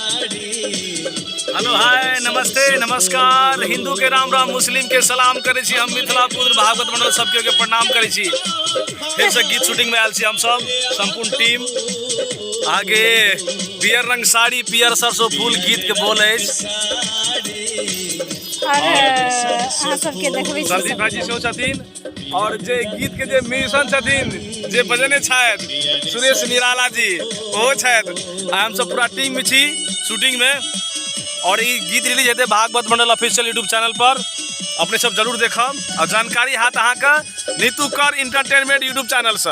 Hello hi नमस्ते नमस्कार, हिंदू के राम राम, मुस्लिम के सलाम करे छी। हम मिथिला पुत्र भागवत मंडल सबके के प्रणाम करे छी। फिर से गीत शूटिंग में आयल छी हम सब संपूर्ण टीम। आगे पियर रंग साड़ी पियर सरसों फूल गीत के बोल है। संदीप भाई सेहो छथिन और जे गीत के जे म्यूजिशियन छथिन जे बजने छथि सुरेश निराला जी ओहो छथि। हम सब पूरा टीम में छी शूटिंग में। और ये गीत रिलीज हेतै भागवत मंडल ऑफिशियल यूट्यूब चैनल पर, अपने सब जरूर देखब। और जानकारी हाथ अहाँ के नीतू कर इंटरटेनमेंट यूट्यूब चैनल से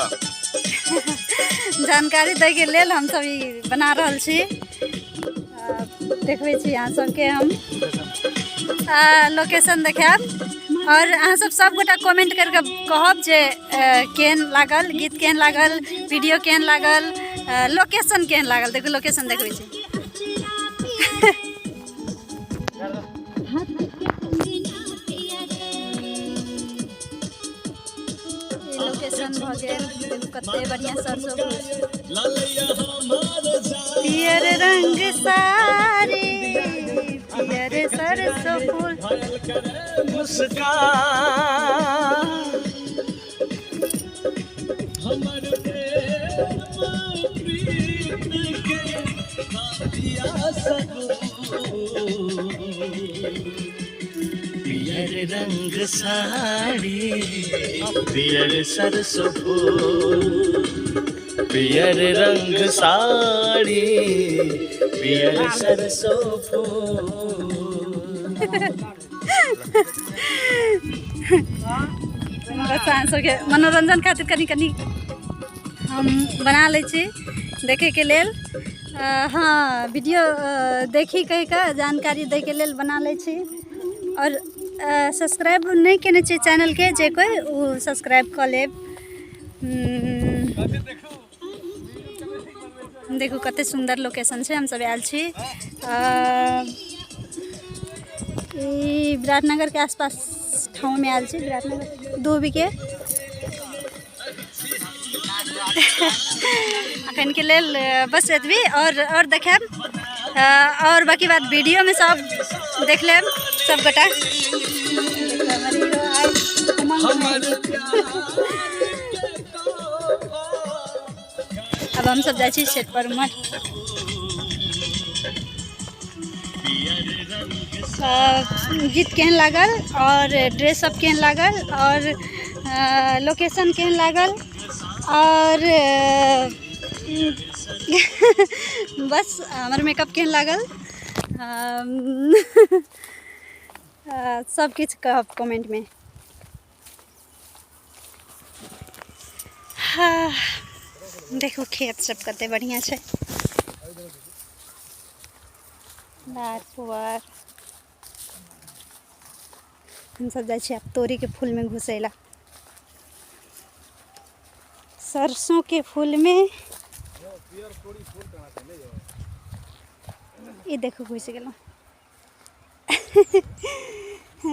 जानकारी दै के लेल हम सब ई बना रहल छी। देखबै छी अहाँ सबके हम लोकेशन देखाब और अहाँ सब गोटा कमेंट करके कहब जे केहन लागल, गीत केहन लागल, वीडियो केहन लागल, लोकेशन केहन लागल। देखो लोकेशन देखबै छी। लोकेशन भ गेल, कते बढ़िया सरसों पियर रंग साड़ी पियर सरसों फूल मुस्कान पियर रंग साड़ी पियर सरसों फूल, पियर रंग साड़ी पियर सरसों फूल। सबके मनोरंजन खातिर कनी कनी हम बना ले छी देखे के लेल। हाँ वीडियो देखी कही का जानकारी दे के लेल बना ले छी। और सब्सक्राइब नहीं केने छी चैनल के, जे कोई वो सब्सक्राइब कर लेब। देखो कते सुंदर लोकेशन है। हम सब आयल छी विराटनगर के आसपास ठाव में आयल छी। विराटनगर दूबी के अखन के लेल बस एतबी और देखेब और बाकी बात वीडियो में सब देख लेब सब गोटा। अब हम सब जाए छी सेट पर उमर। गीत केहन लागल और ड्रेस सब केहन लागल और लोकेशन केहन लागल और बस हमार मेकअप केहन लागल सब किछ कहब कमेंट में। हाँ देखो खेत सब कते बढ़िया छै। लार पुआर हम सब जाए छी अब तोरी के फूल में घुसेला। सरसों के फूल में ये देखो घुस गेल।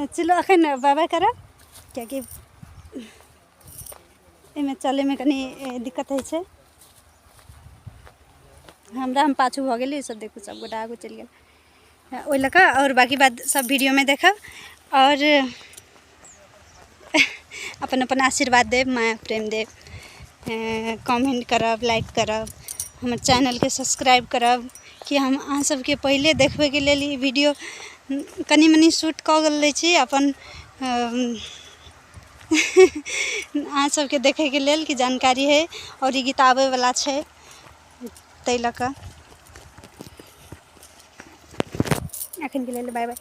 चलो अखन बाबा करब कियाकि इमे चले में कनी दिक्कत है छै। हमरा हम पाछू भ गेली सब देखो सब गोटा आगू चल गेल ओइ लका। और बाकी बात सब वीडियो में देखब और अपन अपन आशीर्वाद देव, माया प्रेम देव, कमेंट करब, लाइक करब, हमर चैनल के सब्सक्राइब करब कि हम अहाँ सबके पहले देखबे के लेल ई वीडियो कनी मनी शूट क लै छी अपन अहाँ सबके देखे के लेल कि जानकारी है और ई गीत आवे वाला छै तै लका। अखन के लेल बाय बाय।